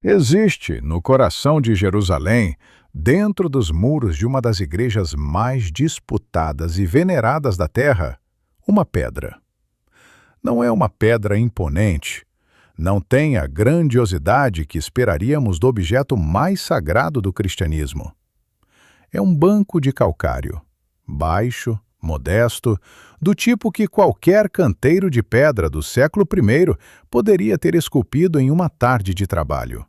Existe, no coração de Jerusalém, dentro dos muros de uma das igrejas mais disputadas e veneradas da terra, uma pedra. Não é uma pedra imponente, não tem a grandiosidade que esperaríamos do objeto mais sagrado do cristianismo. É um banco de calcário, baixo, modesto, do tipo que qualquer canteiro de pedra do século I poderia ter esculpido em uma tarde de trabalho.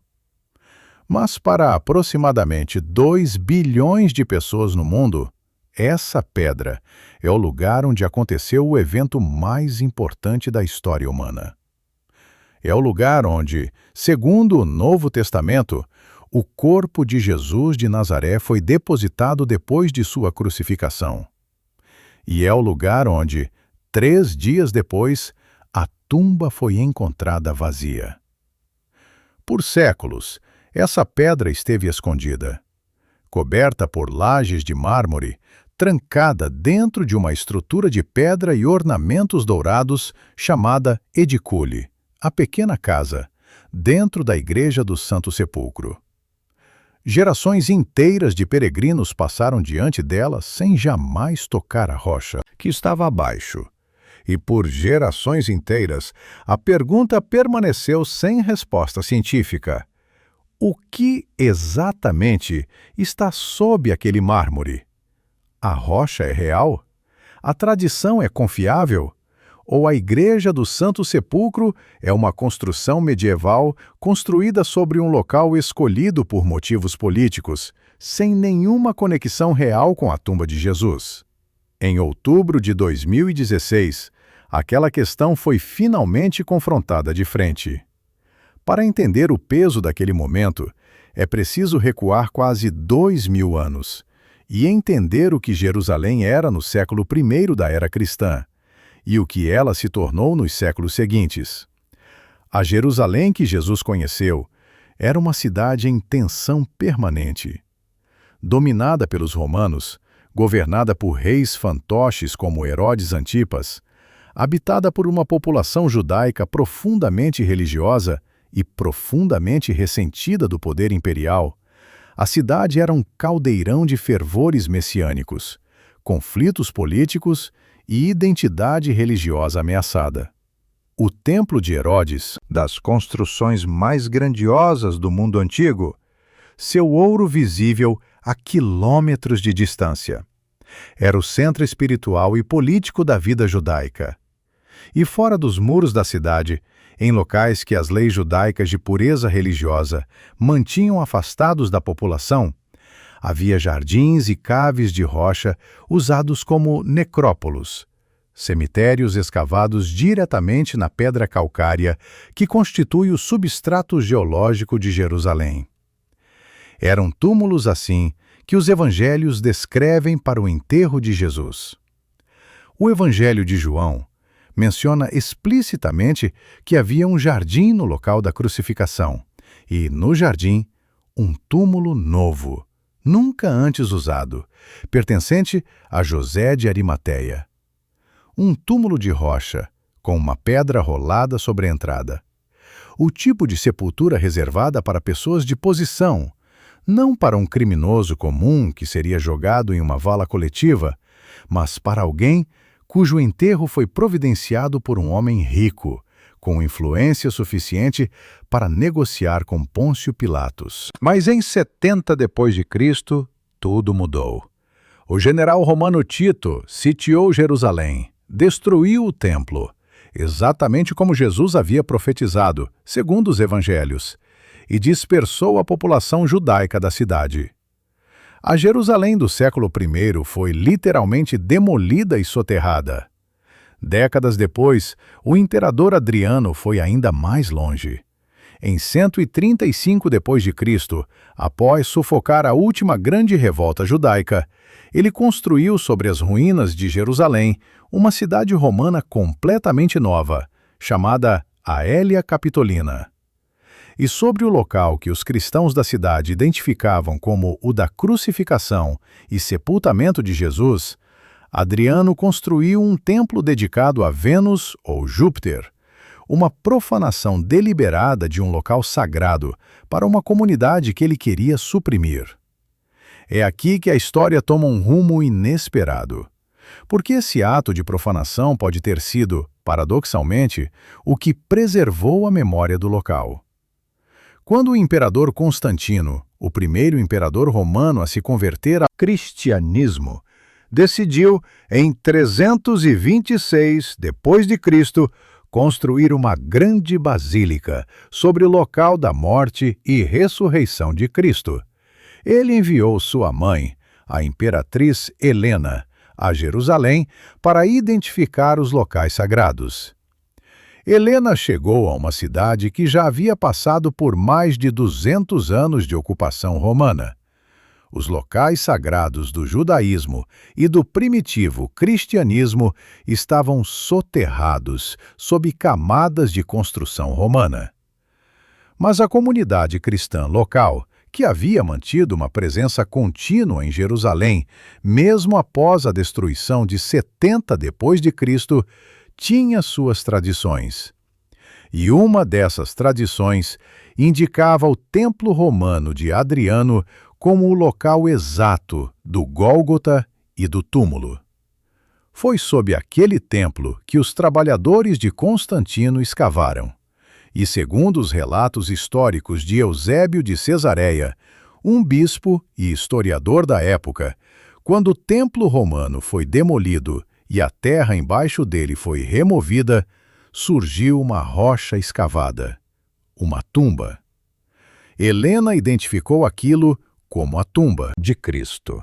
Mas para aproximadamente 2 bilhões de pessoas no mundo, essa pedra é o lugar onde aconteceu o evento mais importante da história humana. É o lugar onde, segundo o Novo Testamento, o corpo de Jesus de Nazaré foi depositado depois de sua crucificação. E é o lugar onde, 3 dias depois, a tumba foi encontrada vazia. Por séculos, essa pedra esteve escondida, coberta por lajes de mármore, trancada dentro de uma estrutura de pedra e ornamentos dourados chamada edicule, a pequena casa, dentro da igreja do Santo Sepulcro. Gerações inteiras de peregrinos passaram diante dela sem jamais tocar a rocha que estava abaixo. E por gerações inteiras, a pergunta permaneceu sem resposta científica. O que exatamente está sob aquele mármore? A rocha é real? A tradição é confiável? Ou a Igreja do Santo Sepulcro é uma construção medieval construída sobre um local escolhido por motivos políticos, sem nenhuma conexão real com a tumba de Jesus? Em outubro de 2016, aquela questão foi finalmente confrontada de frente. Para entender o peso daquele momento, é preciso recuar quase 2000 anos e entender o que Jerusalém era no século I da era cristã e o que ela se tornou nos séculos seguintes. A Jerusalém que Jesus conheceu era uma cidade em tensão permanente. Dominada pelos romanos, governada por reis fantoches como Herodes Antipas, habitada por uma população judaica profundamente religiosa e profundamente ressentida do poder imperial, a cidade era um caldeirão de fervores messiânicos, conflitos políticos e identidade religiosa ameaçada. O Templo de Herodes, das construções mais grandiosas do mundo antigo, seu ouro visível a quilômetros de distância, era o centro espiritual e político da vida judaica. E fora dos muros da cidade, em locais que as leis judaicas de pureza religiosa mantinham afastados da população, havia jardins e caves de rocha usados como necrópolos, cemitérios escavados diretamente na pedra calcária que constitui o substrato geológico de Jerusalém. Eram túmulos assim que os evangelhos descrevem para o enterro de Jesus. O Evangelho de João menciona explicitamente que havia um jardim no local da crucificação e, no jardim, um túmulo novo, nunca antes usado, pertencente a José de Arimateia. Um túmulo de rocha, com uma pedra rolada sobre a entrada. O tipo de sepultura reservada para pessoas de posição, não para um criminoso comum que seria jogado em uma vala coletiva, mas para alguém cujo enterro foi providenciado por um homem rico, com influência suficiente para negociar com Pôncio Pilatos. Mas em 70 depois de Cristo, tudo mudou. O general romano Tito sitiou Jerusalém, destruiu o templo, exatamente como Jesus havia profetizado, segundo os evangelhos, e dispersou a população judaica da cidade. A Jerusalém do século I foi literalmente demolida e soterrada. Décadas depois, o imperador Adriano foi ainda mais longe. Em 135 d.C., após sufocar a última grande revolta judaica, ele construiu sobre as ruínas de Jerusalém uma cidade romana completamente nova, chamada Aelia Capitolina. E sobre o local que os cristãos da cidade identificavam como o da crucificação e sepultamento de Jesus, Adriano construiu um templo dedicado a Vênus ou Júpiter, uma profanação deliberada de um local sagrado para uma comunidade que ele queria suprimir. É aqui que a história toma um rumo inesperado, porque esse ato de profanação pode ter sido, paradoxalmente, o que preservou a memória do local. Quando o imperador Constantino, o primeiro imperador romano a se converter ao cristianismo, decidiu, em 326 d.C., construir uma grande basílica sobre o local da morte e ressurreição de Cristo. Ele enviou sua mãe, a imperatriz Helena, a Jerusalém para identificar os locais sagrados. Helena chegou a uma cidade que já havia passado por mais de 200 anos de ocupação romana. Os locais sagrados do judaísmo e do primitivo cristianismo estavam soterrados sob camadas de construção romana. Mas a comunidade cristã local, que havia mantido uma presença contínua em Jerusalém, mesmo após a destruição de 70 d.C., tinha suas tradições. E uma dessas tradições indicava o Templo Romano de Adriano como o local exato do Gólgota e do túmulo. Foi sob aquele templo que os trabalhadores de Constantino escavaram. E segundo os relatos históricos de Eusébio de Cesareia, um bispo e historiador da época, quando o templo romano foi demolido e a terra embaixo dele foi removida, surgiu uma rocha escavada, uma tumba. Helena identificou aquilo como a tumba de Cristo.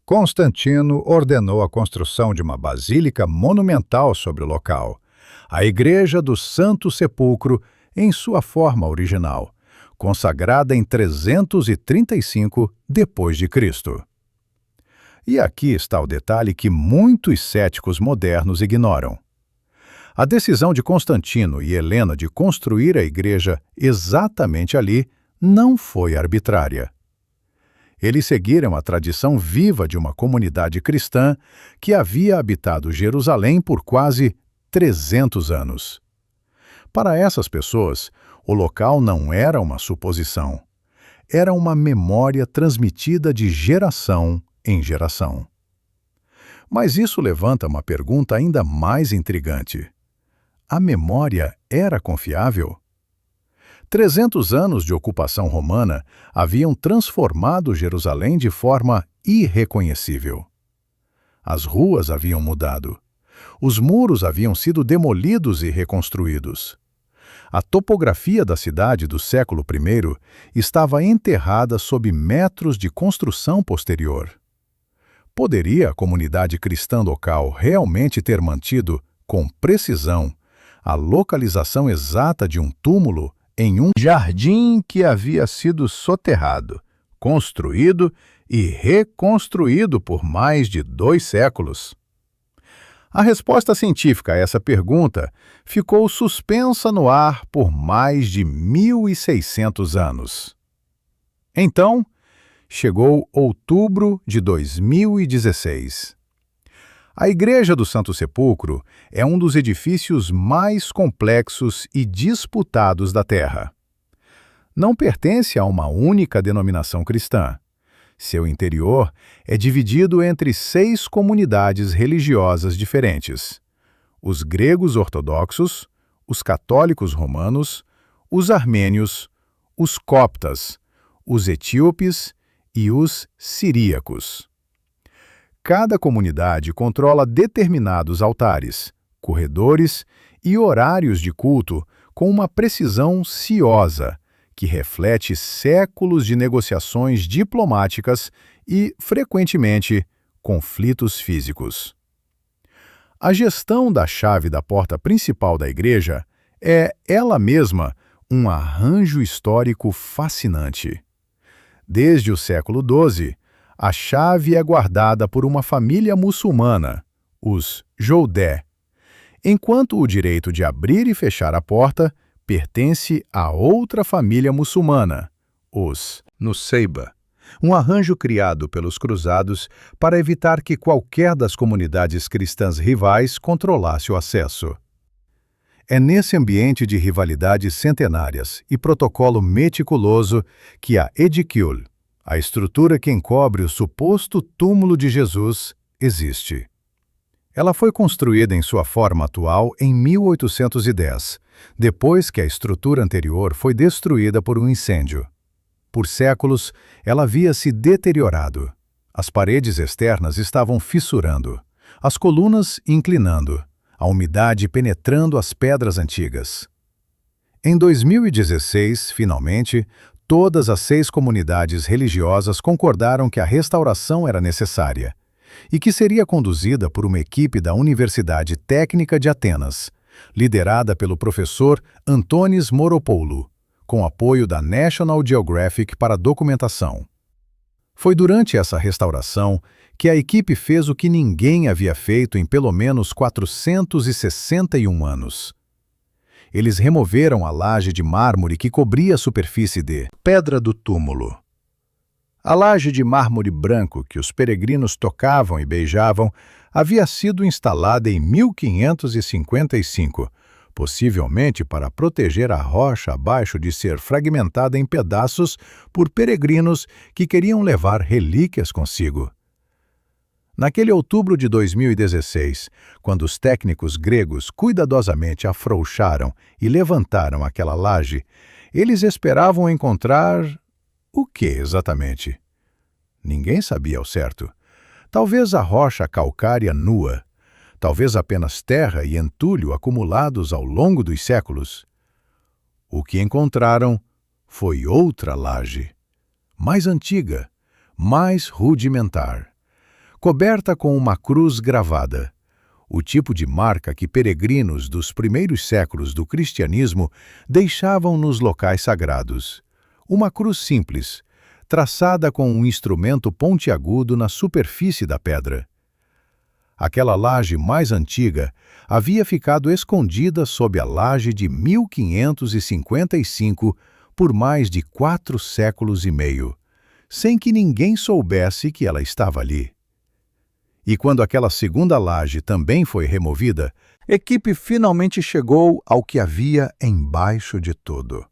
Constantino ordenou a construção de uma basílica monumental sobre o local, a Igreja do Santo Sepulcro em sua forma original, consagrada em 335 d.C. E aqui está o detalhe que muitos céticos modernos ignoram. A decisão de Constantino e Helena de construir a igreja exatamente ali não foi arbitrária. Eles seguiram a tradição viva de uma comunidade cristã que havia habitado Jerusalém por quase 300 anos. Para essas pessoas, o local não era uma suposição. Era uma memória transmitida de geração em geração. Mas isso levanta uma pergunta ainda mais intrigante. A memória era confiável? 300 anos de ocupação romana haviam transformado Jerusalém de forma irreconhecível. As ruas haviam mudado. Os muros haviam sido demolidos e reconstruídos. A topografia da cidade do século I estava enterrada sob metros de construção posterior. Poderia a comunidade cristã local realmente ter mantido, com precisão, a localização exata de um túmulo em um jardim que havia sido soterrado, construído e reconstruído por mais de 2 séculos? A resposta científica a essa pergunta ficou suspensa no ar por mais de 1.600 anos. Então, chegou outubro de 2016. A Igreja do Santo Sepulcro é um dos edifícios mais complexos e disputados da Terra. Não pertence a uma única denominação cristã. Seu interior é dividido entre 6 comunidades religiosas diferentes: os gregos ortodoxos, os católicos romanos, os armênios, os coptas, os etíopes e os siríacos. Cada comunidade controla determinados altares, corredores e horários de culto com uma precisão ciosa, que reflete séculos de negociações diplomáticas e, frequentemente, conflitos físicos. A gestão da chave da porta principal da igreja é, ela mesma, um arranjo histórico fascinante. Desde o século XII, a chave é guardada por uma família muçulmana, os Joudé, enquanto o direito de abrir e fechar a porta pertence a outra família muçulmana, os Nuceiba, um arranjo criado pelos cruzados para evitar que qualquer das comunidades cristãs rivais controlasse o acesso. É nesse ambiente de rivalidades centenárias e protocolo meticuloso que a Édicule, a estrutura que encobre o suposto túmulo de Jesus, existe. Ela foi construída em sua forma atual em 1810, depois que a estrutura anterior foi destruída por um incêndio. Por séculos, ela havia se deteriorado. As paredes externas estavam fissurando, as colunas inclinando, a umidade penetrando as pedras antigas. Em 2016, finalmente, todas as 6 comunidades religiosas concordaram que a restauração era necessária e que seria conduzida por uma equipe da Universidade Técnica de Atenas, liderada pelo professor Antonis Moropoulou, com apoio da National Geographic para a documentação. Foi durante essa restauração que a equipe fez o que ninguém havia feito em pelo menos 461 anos. Eles removeram a laje de mármore que cobria a superfície de Pedra do Túmulo. A laje de mármore branco que os peregrinos tocavam e beijavam havia sido instalada em 1555, possivelmente para proteger a rocha abaixo de ser fragmentada em pedaços por peregrinos que queriam levar relíquias consigo. Naquele outubro de 2016, quando os técnicos gregos cuidadosamente afrouxaram e levantaram aquela laje, eles esperavam encontrar... o que exatamente? Ninguém sabia ao certo. Talvez a rocha calcária nua, talvez apenas terra e entulho acumulados ao longo dos séculos. O que encontraram foi outra laje, mais antiga, mais rudimentar, coberta com uma cruz gravada, o tipo de marca que peregrinos dos primeiros séculos do cristianismo deixavam nos locais sagrados. Uma cruz simples, traçada com um instrumento pontiagudo na superfície da pedra. Aquela laje mais antiga havia ficado escondida sob a laje de 1555 por mais de 4 séculos e meio, sem que ninguém soubesse que ela estava ali. E quando aquela segunda laje também foi removida, a equipe finalmente chegou ao que havia embaixo de tudo: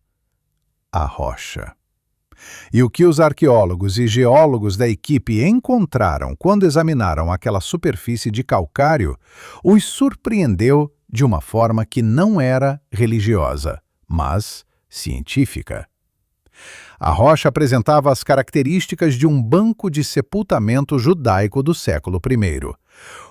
a rocha. E o que os arqueólogos e geólogos da equipe encontraram quando examinaram aquela superfície de calcário os surpreendeu de uma forma que não era religiosa, mas científica. A rocha apresentava as características de um banco de sepultamento judaico do século I,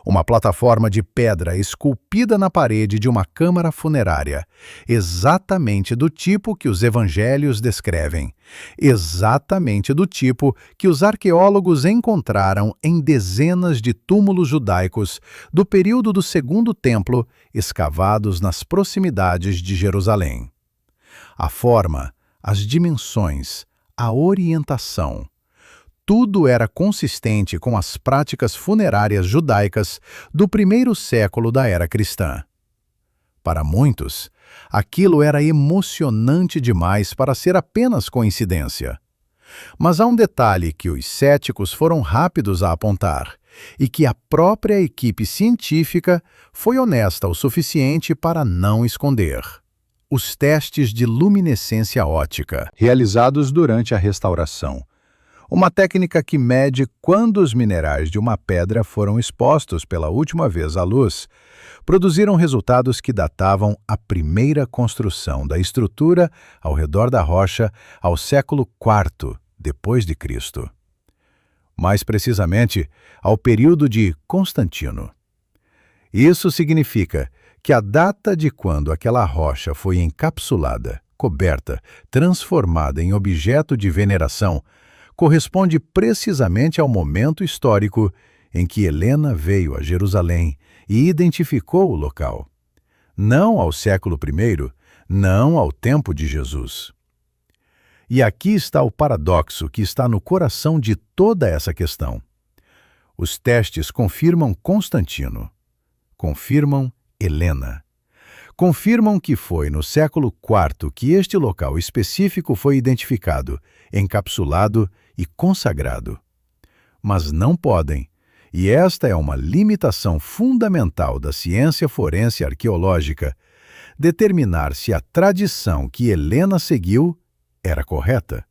uma plataforma de pedra esculpida na parede de uma câmara funerária, exatamente do tipo que os evangelhos descrevem, exatamente do tipo que os arqueólogos encontraram em dezenas de túmulos judaicos do período do Segundo Templo, escavados nas proximidades de Jerusalém. A forma, as dimensões, a orientação, tudo era consistente com as práticas funerárias judaicas do primeiro século da era cristã. Para muitos, aquilo era emocionante demais para ser apenas coincidência. Mas há um detalhe que os céticos foram rápidos a apontar e que a própria equipe científica foi honesta o suficiente para não esconder: os testes de luminescência óptica, realizados durante a restauração. Uma técnica que mede quando os minerais de uma pedra foram expostos pela última vez à luz, produziram resultados que datavam a primeira construção da estrutura ao redor da rocha ao século IV depois de Cristo. Mais precisamente, ao período de Constantino. Isso significa que a data de quando aquela rocha foi encapsulada, coberta, transformada em objeto de veneração, corresponde precisamente ao momento histórico em que Helena veio a Jerusalém e identificou o local. Não ao século I, não ao tempo de Jesus. E aqui está o paradoxo que está no coração de toda essa questão. Os testes confirmam Constantino, confirmam Helena. Confirmam que foi no século IV que este local específico foi identificado, encapsulado e consagrado. Mas não podem, e esta é uma limitação fundamental da ciência forense arqueológica, determinar se a tradição que Helena seguiu era correta.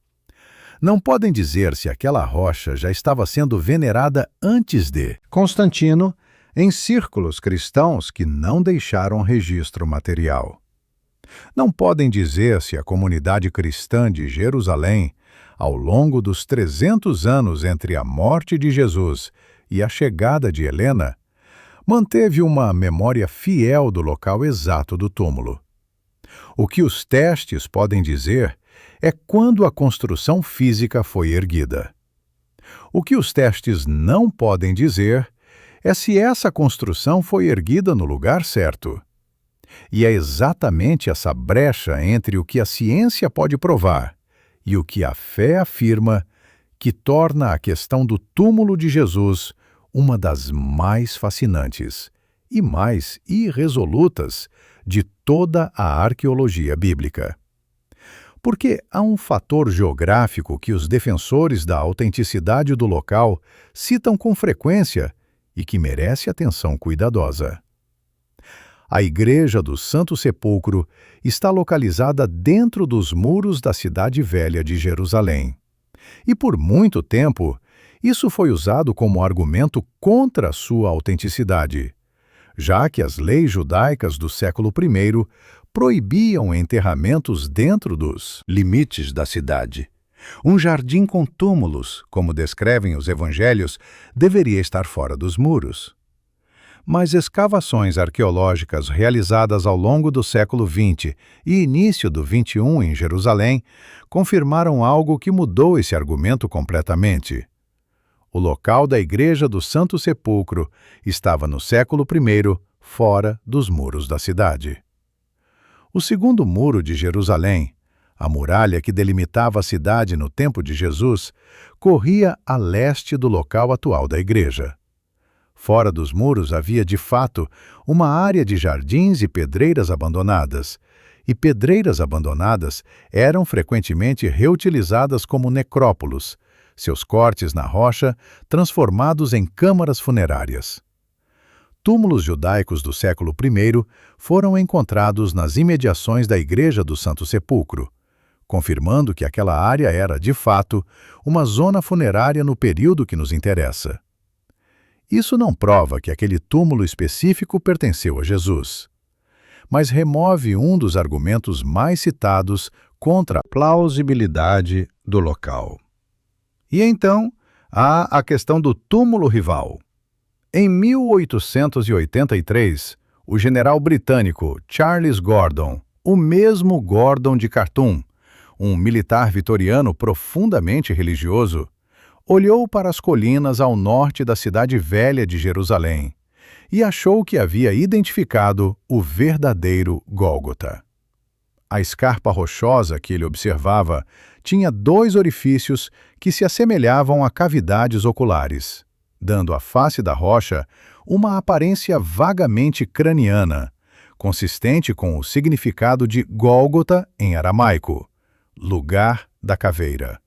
Não podem dizer se aquela rocha já estava sendo venerada antes de Constantino, em círculos cristãos que não deixaram registro material. Não podem dizer se a comunidade cristã de Jerusalém, ao longo dos 300 anos entre a morte de Jesus e a chegada de Helena, manteve uma memória fiel do local exato do túmulo. O que os testes podem dizer é quando a construção física foi erguida. O que os testes não podem dizer é se essa construção foi erguida no lugar certo. E é exatamente essa brecha entre o que a ciência pode provar e o que a fé afirma que torna a questão do túmulo de Jesus uma das mais fascinantes e mais irresolutas de toda a arqueologia bíblica. Porque há um fator geográfico que os defensores da autenticidade do local citam com frequência e que merece atenção cuidadosa. A Igreja do Santo Sepulcro está localizada dentro dos muros da Cidade Velha de Jerusalém. E por muito tempo, isso foi usado como argumento contra sua autenticidade, já que as leis judaicas do século I proibiam enterramentos dentro dos limites da cidade. Um jardim com túmulos, como descrevem os evangelhos, deveria estar fora dos muros. Mas escavações arqueológicas realizadas ao longo do século XX e início do XXI em Jerusalém confirmaram algo que mudou esse argumento completamente. O local da Igreja do Santo Sepulcro estava no século I, fora dos muros da cidade. O segundo muro de Jerusalém, a muralha que delimitava a cidade no tempo de Jesus, corria a leste do local atual da igreja. Fora dos muros havia, de fato, uma área de jardins e pedreiras abandonadas, e pedreiras abandonadas eram frequentemente reutilizadas como necrópolos, seus cortes na rocha transformados em câmaras funerárias. Túmulos judaicos do século I foram encontrados nas imediações da Igreja do Santo Sepulcro, confirmando que aquela área era, de fato, uma zona funerária no período que nos interessa. Isso não prova que aquele túmulo específico pertenceu a Jesus, mas remove um dos argumentos mais citados contra a plausibilidade do local. E então, há a questão do túmulo rival. Em 1883, o general britânico Charles Gordon, o mesmo Gordon de Khartoum, um militar vitoriano profundamente religioso, olhou para as colinas ao norte da Cidade Velha de Jerusalém e achou que havia identificado o verdadeiro Gólgota. A escarpa rochosa que ele observava tinha 2 orifícios que se assemelhavam a cavidades oculares, dando à face da rocha uma aparência vagamente craniana, consistente com o significado de Gólgota em aramaico, lugar da caveira.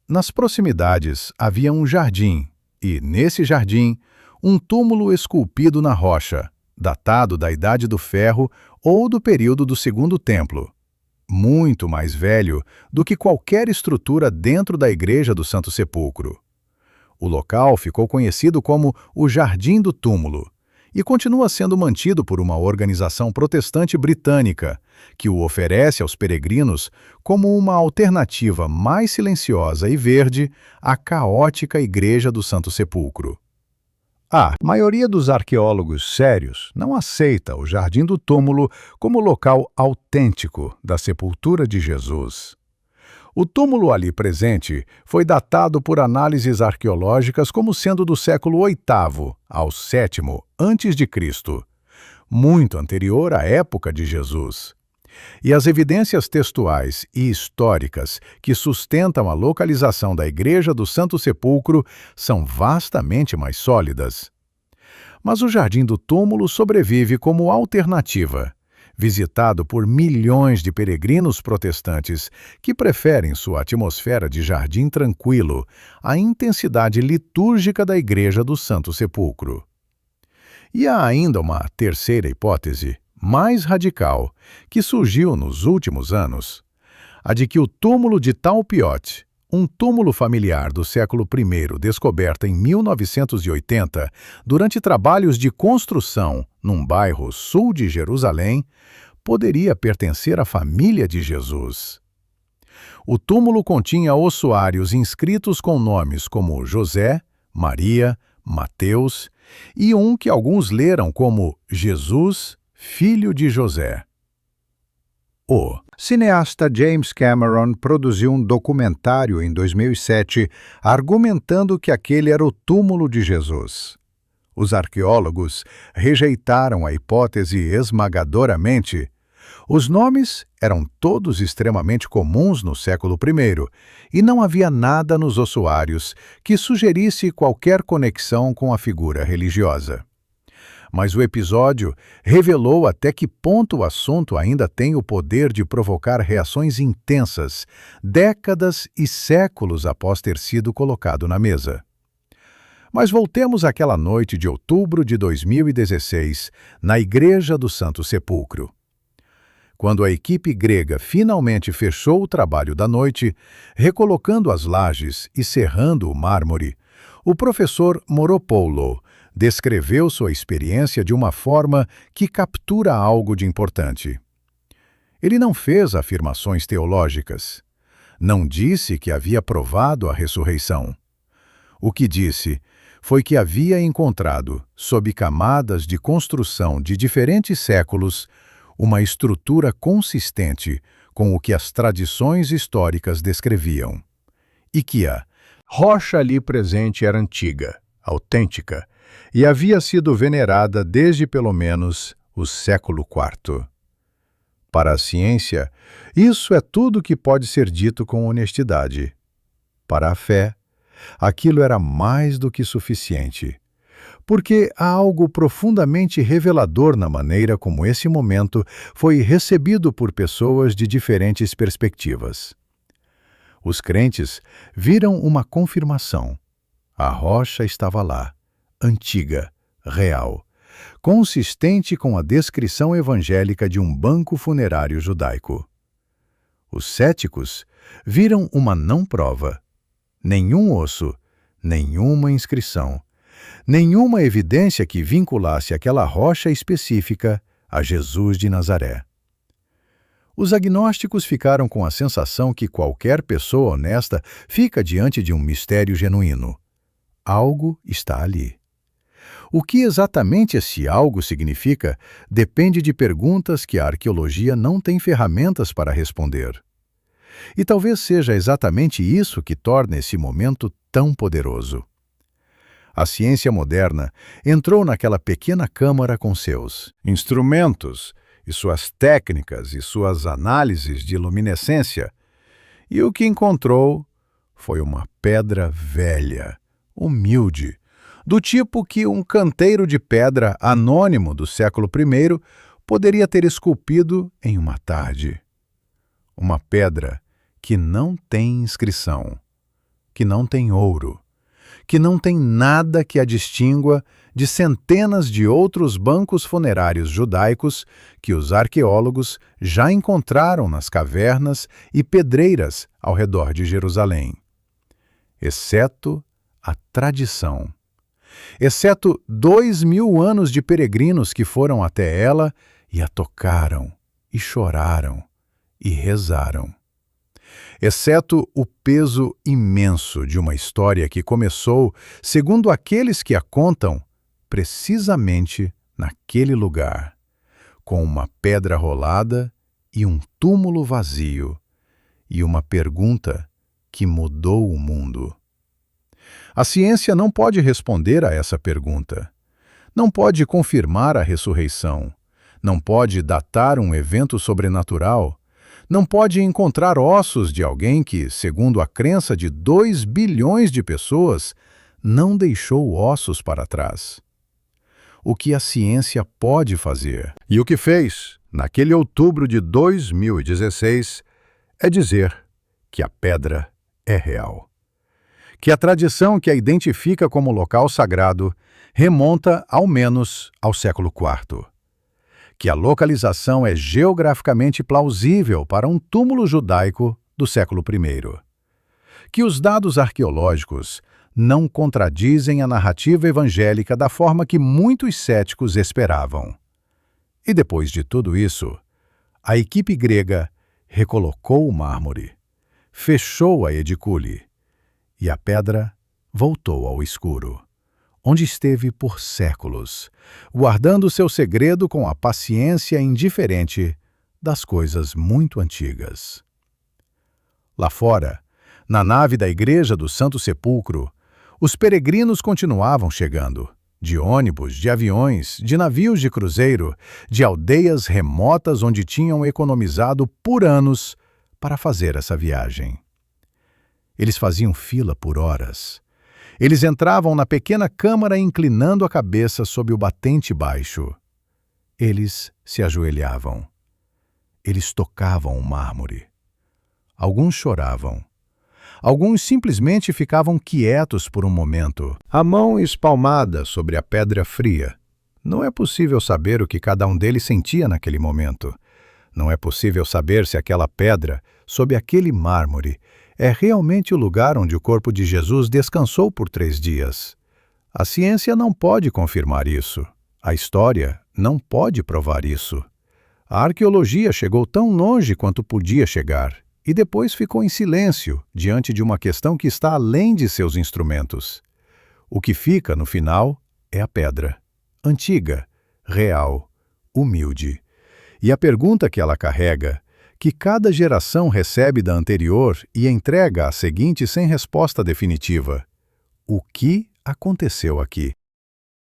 Nas proximidades havia um jardim e, nesse jardim, um túmulo esculpido na rocha, datado da Idade do Ferro ou do período do Segundo Templo, muito mais velho do que qualquer estrutura dentro da Igreja do Santo Sepulcro. O local ficou conhecido como o Jardim do Túmulo e continua sendo mantido por uma organização protestante britânica que o oferece aos peregrinos como uma alternativa mais silenciosa e verde à caótica Igreja do Santo Sepulcro. A maioria dos arqueólogos sérios não aceita o Jardim do Túmulo como local autêntico da sepultura de Jesus. O túmulo ali presente foi datado por análises arqueológicas como sendo do século VIII ao VII a.C., muito anterior à época de Jesus. E as evidências textuais e históricas que sustentam a localização da Igreja do Santo Sepulcro são vastamente mais sólidas. Mas o Jardim do Túmulo sobrevive como alternativa, visitado por milhões de peregrinos protestantes que preferem sua atmosfera de jardim tranquilo à intensidade litúrgica da Igreja do Santo Sepulcro. E há ainda uma terceira hipótese, mais radical, que surgiu nos últimos anos, a de que o túmulo de Talpiot, um túmulo familiar do século I descoberto em 1980 durante trabalhos de construção num bairro sul de Jerusalém, poderia pertencer à família de Jesus. O túmulo continha ossuários inscritos com nomes como José, Maria, Mateus e um que alguns leram como Jesus, filho de José. O cineasta James Cameron produziu um documentário em 2007 argumentando que aquele era o túmulo de Jesus. Os arqueólogos rejeitaram a hipótese esmagadoramente. Os nomes eram todos extremamente comuns no século I e não havia nada nos ossuários que sugerisse qualquer conexão com a figura religiosa. Mas o episódio revelou até que ponto o assunto ainda tem o poder de provocar reações intensas, décadas e séculos após ter sido colocado na mesa. Mas voltemos àquela noite de outubro de 2016, na Igreja do Santo Sepulcro. Quando a equipe grega finalmente fechou o trabalho da noite, recolocando as lajes e serrando o mármore, o professor Moropoulo descreveu sua experiência de uma forma que captura algo de importante. Ele não fez afirmações teológicas. Não disse que havia provado a ressurreição. O que disse foi que havia encontrado, sob camadas de construção de diferentes séculos, uma estrutura consistente com o que as tradições históricas descreviam, e que a rocha ali presente era antiga, autêntica, e havia sido venerada desde pelo menos o século IV. Para a ciência, isso é tudo que pode ser dito com honestidade. Para a fé, aquilo era mais do que suficiente, porque há algo profundamente revelador na maneira como esse momento foi recebido por pessoas de diferentes perspectivas. Os crentes viram uma confirmação. A rocha estava lá, antiga, real, consistente com a descrição evangélica de um banco funerário judaico. Os céticos viram uma não prova, nenhum osso, nenhuma inscrição, nenhuma evidência que vinculasse aquela rocha específica a Jesus de Nazaré. Os agnósticos ficaram com a sensação que qualquer pessoa honesta fica diante de um mistério genuíno. Algo está ali. O que exatamente esse algo significa depende de perguntas que a arqueologia não tem ferramentas para responder. E talvez seja exatamente isso que torna esse momento tão poderoso. A ciência moderna entrou naquela pequena câmara com seus instrumentos, e suas técnicas e suas análises de luminescência, e o que encontrou foi uma pedra velha, humilde, do tipo que um canteiro de pedra anônimo do século I poderia ter esculpido em uma tarde. Uma pedra que não tem inscrição, que não tem ouro, que não tem nada que a distingua de centenas de outros bancos funerários judaicos que os arqueólogos já encontraram nas cavernas e pedreiras ao redor de Jerusalém. Exceto a tradição. Exceto 2000 anos de peregrinos que foram até ela e a tocaram, e choraram, e rezaram. Exceto o peso imenso de uma história que começou, segundo aqueles que a contam, precisamente naquele lugar, com uma pedra rolada e um túmulo vazio, e uma pergunta que mudou o mundo. A ciência não pode responder a essa pergunta. Não pode confirmar a ressurreição. Não pode datar um evento sobrenatural. Não pode encontrar ossos de alguém que, segundo a crença de 2 bilhões de pessoas, não deixou ossos para trás. O que a ciência pode fazer, e o que fez naquele outubro de 2016, é dizer que a pedra é real. Que a tradição que a identifica como local sagrado remonta, ao menos, ao século IV. que a localização é geograficamente plausível para um túmulo judaico do século I, que os dados arqueológicos não contradizem a narrativa evangélica da forma que muitos céticos esperavam. E depois de tudo isso, a equipe grega recolocou o mármore, fechou a edicule, e a pedra voltou ao escuro, onde esteve por séculos, guardando seu segredo com a paciência indiferente das coisas muito antigas. Lá fora, na nave da Igreja do Santo Sepulcro, os peregrinos continuavam chegando, de ônibus, de aviões, de navios de cruzeiro, de aldeias remotas onde tinham economizado por anos para fazer essa viagem. Eles faziam fila por horas. Eles entravam na pequena câmara inclinando a cabeça sob o batente baixo. Eles se ajoelhavam. Eles tocavam o mármore. Alguns choravam. Alguns simplesmente ficavam quietos por um momento, a mão espalmada sobre a pedra fria. Não é possível saber o que cada um deles sentia naquele momento. Não é possível saber se aquela pedra, sob aquele mármore, é realmente o lugar onde o corpo de Jesus descansou por 3 dias. A ciência não pode confirmar isso. A história não pode provar isso. A arqueologia chegou tão longe quanto podia chegar, e depois ficou em silêncio diante de uma questão que está além de seus instrumentos. O que fica, no final, é a pedra, antiga, real, humilde. E a pergunta que ela carrega, que cada geração recebe da anterior e entrega à seguinte sem resposta definitiva: o que aconteceu aqui?